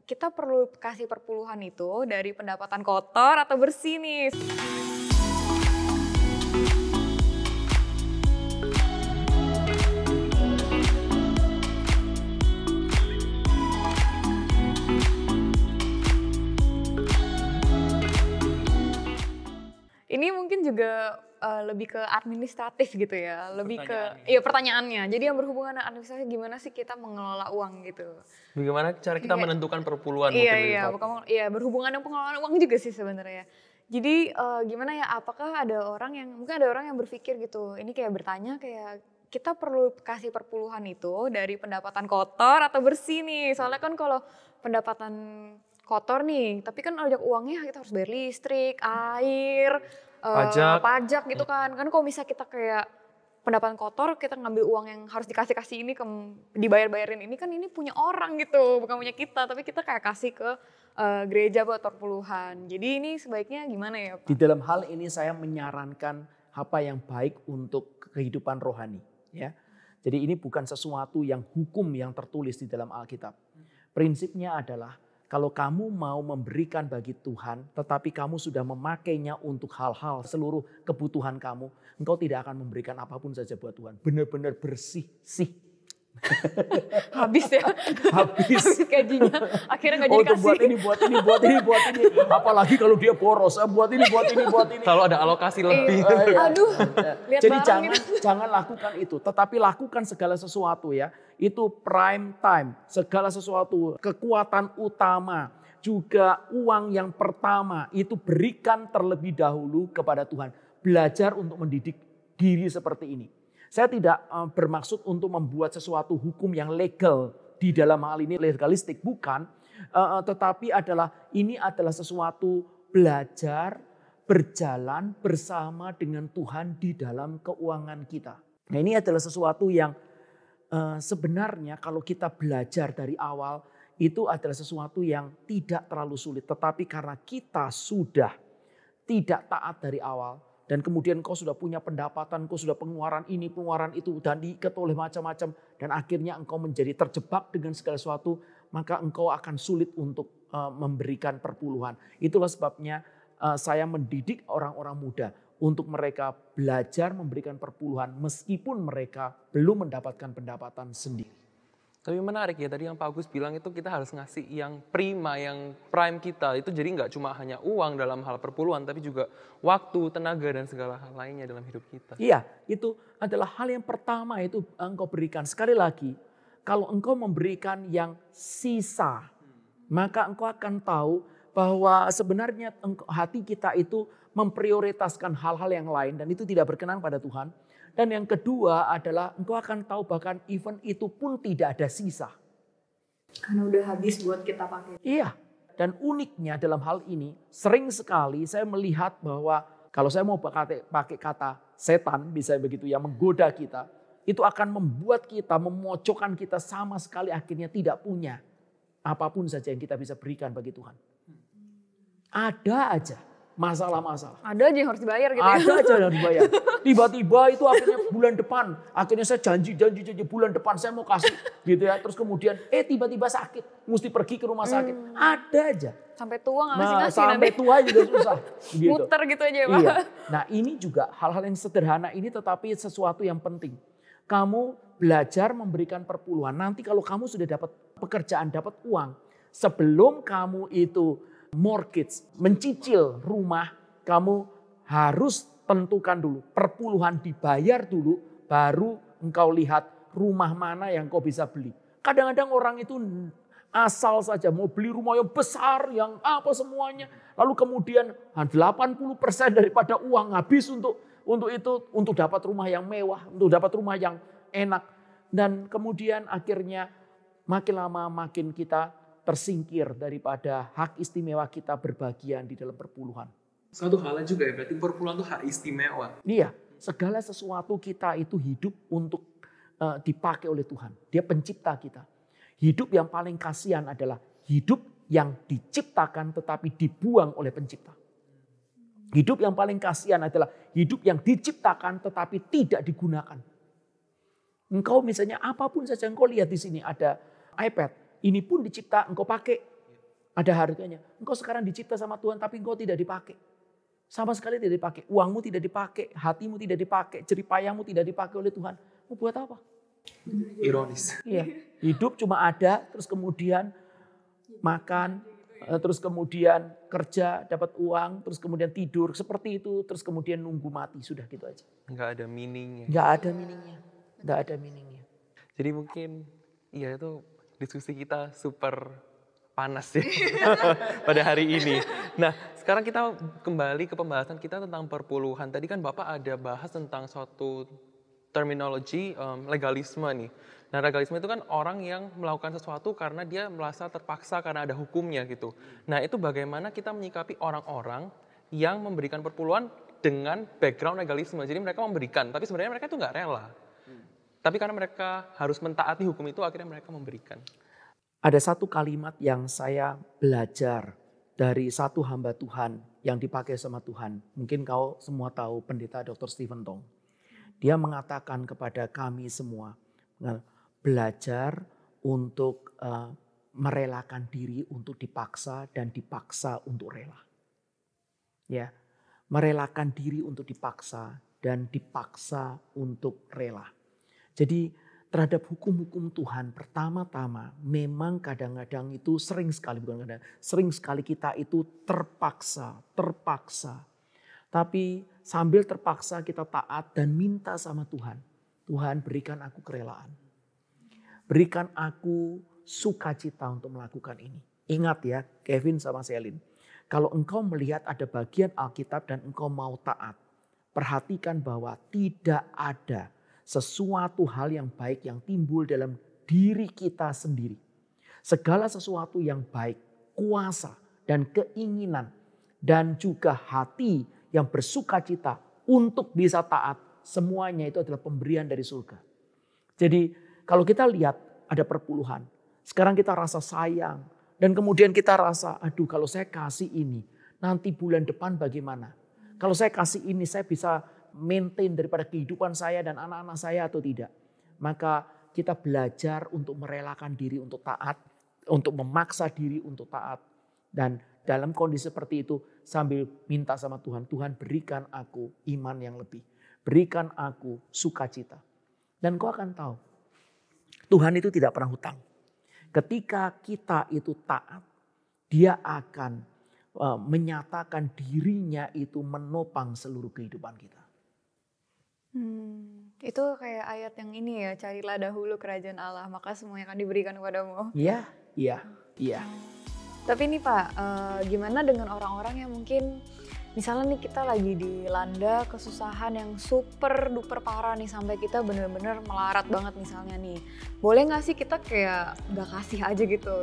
kita perlu kasih perpuluhan itu dari pendapatan kotor atau bersih nih? Ini mungkin juga lebih ke administratif gitu ya, lebih ke pertanyaannya. Jadi yang berhubungan dengan administratif gimana sih kita mengelola uang gitu. Bagaimana cara kita menentukan perpuluhan Iya, berhubungan dengan pengelolaan uang juga sih sebenarnya. Jadi gimana ya, apakah mungkin ada orang yang berpikir gitu, ini kayak bertanya kayak kita perlu kasih perpuluhan itu dari pendapatan kotor atau bersih nih. Soalnya kan kalau pendapatan kotor nih, tapi kan uangnya kita harus bayar listrik, air, pajak gitu kan. Kan kalau misalnya kita kayak pendapatan kotor, kita ngambil uang yang harus dikasih ini dibayar-bayarin ini kan ini punya orang gitu, bukan punya kita, tapi kita kayak kasih ke gereja buat perpuluhan. Jadi ini sebaiknya gimana ya, Pak? Di dalam hal ini saya menyarankan apa yang baik untuk kehidupan rohani, ya. Jadi ini bukan sesuatu yang hukum yang tertulis di dalam Alkitab. Prinsipnya adalah kalau kamu mau memberikan bagi Tuhan, tetapi kamu sudah memakainya untuk hal-hal seluruh kebutuhan kamu, engkau tidak akan memberikan apapun saja buat Tuhan. Benar-benar bersih sih. Habis ya? Habis gajinya. Akhirnya gak jadi kasih. Buat ini. Apalagi kalau dia boros, buat ini. Kalau ada alokasi lebih. Aduh, lihat jadi gitu. jangan lakukan itu, tetapi lakukan segala sesuatu ya. Itu prime time, segala sesuatu, kekuatan utama, juga uang yang pertama itu berikan terlebih dahulu kepada Tuhan. Belajar untuk mendidik diri seperti ini. Saya tidak bermaksud untuk membuat sesuatu hukum yang legal di dalam hal ini legalistik, bukan. Tetapi ini adalah sesuatu belajar berjalan bersama dengan Tuhan di dalam keuangan kita. Nah, ini adalah sesuatu yang sebenarnya kalau kita belajar dari awal itu adalah sesuatu yang tidak terlalu sulit. Tetapi karena kita sudah tidak taat dari awal dan kemudian kau sudah punya pendapatan, kau sudah pengeluaran ini, pengeluaran itu dan diikat oleh macam-macam dan akhirnya engkau menjadi terjebak dengan segala sesuatu, maka engkau akan sulit untuk memberikan perpuluhan. Itulah sebabnya saya mendidik orang-orang muda untuk mereka belajar memberikan perpuluhan meskipun mereka belum mendapatkan pendapatan sendiri. Tapi menarik ya, tadi yang Pak Agus bilang itu kita harus ngasih yang prima, yang prime kita. Itu jadi nggak cuma hanya uang dalam hal perpuluhan, tapi juga waktu, tenaga, dan segala hal lainnya dalam hidup kita. Iya, itu adalah hal yang pertama itu engkau berikan. Sekali lagi, kalau engkau memberikan yang sisa, maka engkau akan tahu bahwa sebenarnya hati kita itu memprioritaskan hal-hal yang lain dan itu tidak berkenan pada Tuhan. Dan yang kedua adalah engkau akan tahu bahkan event itu pun tidak ada sisa. Karena udah habis buat kita pakai. Iya, dan uniknya dalam hal ini sering sekali saya melihat bahwa kalau saya mau pakai kata setan bisa begitu ya, menggoda kita. Itu akan membuat kita, memojokkan kita sama sekali akhirnya tidak punya apapun saja yang kita bisa berikan bagi Tuhan. Ada aja masalah-masalah. Ada aja yang harus dibayar gitu ya. Ada aja yang harus dibayar. Tiba-tiba itu akhirnya bulan depan. Akhirnya saya janji bulan depan saya mau kasih gitu ya. Terus kemudian tiba-tiba sakit. Mesti pergi ke rumah sakit. Ada aja. Sampai tua gak ngasih-ngasih sampai tua juga susah. Gitu. Muter gitu aja ya Pak. Iya. Nah ini juga hal-hal yang sederhana ini tetapi sesuatu yang penting. Kamu belajar memberikan perpuluhan. Nanti kalau kamu sudah dapat pekerjaan, dapat uang. Sebelum kamu itu mortgage, mencicil rumah, kamu harus tentukan dulu. Perpuluhan dibayar dulu, baru engkau lihat rumah mana yang kau bisa beli. Kadang-kadang orang itu asal saja mau beli rumah yang besar, yang apa semuanya. Lalu kemudian 80% daripada uang habis untuk itu, untuk dapat rumah yang mewah, untuk dapat rumah yang enak. Dan kemudian akhirnya makin lama makin kita tersingkir daripada hak istimewa kita berbagian di dalam perpuluhan. Satu halnya juga ya, berarti perpuluhan itu hak istimewa. Iya, segala sesuatu kita itu hidup untuk dipakai oleh Tuhan. Dia pencipta kita. Hidup yang paling kasihan adalah hidup yang diciptakan tetapi dibuang oleh pencipta. Hidup yang paling kasihan adalah hidup yang diciptakan tetapi tidak digunakan. Engkau misalnya apapun saja engkau lihat di sini ada iPad. Ini pun dicipta engkau pakai. Ada harganya. Engkau sekarang dicipta sama Tuhan tapi engkau tidak dipakai. Sama sekali tidak dipakai. Uangmu tidak dipakai, hatimu tidak dipakai, jeripayahmu tidak dipakai oleh Tuhan. Mau buat apa? Ironis. Iya, hidup cuma ada, terus kemudian makan, terus kemudian kerja, dapat uang, terus kemudian tidur, seperti itu, terus kemudian nunggu mati, sudah gitu aja. Nggak ada meaningnya. Nggak ada meaningnya, nggak ada meaningnya. Jadi mungkin ya itu diskusi kita super panas ya pada hari ini. Nah, sekarang kita kembali ke pembahasan kita tentang perpuluhan. Tadi kan Bapak ada bahas tentang suatu terminologi legalisme nih. Nah, legalisme itu kan orang yang melakukan sesuatu karena dia merasa terpaksa karena ada hukumnya gitu. Nah, itu bagaimana kita menyikapi orang-orang yang memberikan perpuluhan dengan background legalisme. Jadi mereka memberikan, tapi sebenarnya mereka itu nggak rela. Tapi karena mereka harus mentaati hukum itu, akhirnya mereka memberikan. Ada satu kalimat yang saya belajar dari satu hamba Tuhan yang dipakai sama Tuhan. Mungkin kau semua tahu pendeta Dr. Stephen Tong. Dia mengatakan kepada kami semua, belajar untuk merelakan diri untuk dipaksa dan dipaksa untuk rela. Ya, merelakan diri untuk dipaksa dan dipaksa untuk rela. Jadi terhadap hukum-hukum Tuhan pertama-tama memang kadang-kadang itu sering sekali, bukan kadang, sering sekali kita itu terpaksa. Tapi sambil terpaksa kita taat dan minta sama Tuhan. Tuhan berikan aku kerelaan. Berikan aku sukacita untuk melakukan ini. Ingat ya Kevin sama Selin. Kalau engkau melihat ada bagian Alkitab dan engkau mau taat. Perhatikan bahwa tidak ada sesuatu hal yang baik yang timbul dalam diri kita sendiri. Segala sesuatu yang baik, kuasa dan keinginan dan juga hati yang bersukacita untuk bisa taat, semuanya itu adalah pemberian dari surga. Jadi kalau kita lihat ada perpuluhan, sekarang kita rasa sayang dan kemudian kita rasa, aduh kalau saya kasih ini, nanti bulan depan bagaimana? Kalau saya kasih ini saya bisa maintain daripada kehidupan saya dan anak-anak saya atau tidak. Maka kita belajar untuk merelakan diri untuk taat, untuk memaksa diri untuk taat. Dan dalam kondisi seperti itu sambil minta sama Tuhan, Tuhan berikan aku iman yang lebih. Berikan aku sukacita. Dan kau akan tahu, Tuhan itu tidak pernah hutang. Ketika kita itu taat, Dia akan menyatakan dirinya itu menopang seluruh kehidupan kita. Itu kayak ayat yang ini ya, carilah dahulu kerajaan Allah, maka semuanya akan diberikan kepadamu. Iya. Tapi nih Pak, gimana dengan orang-orang yang mungkin misalnya nih kita lagi dilanda kesusahan yang super duper parah nih sampai kita bener-bener melarat banget misalnya nih. Boleh gak sih kita kayak gak kasih aja gitu?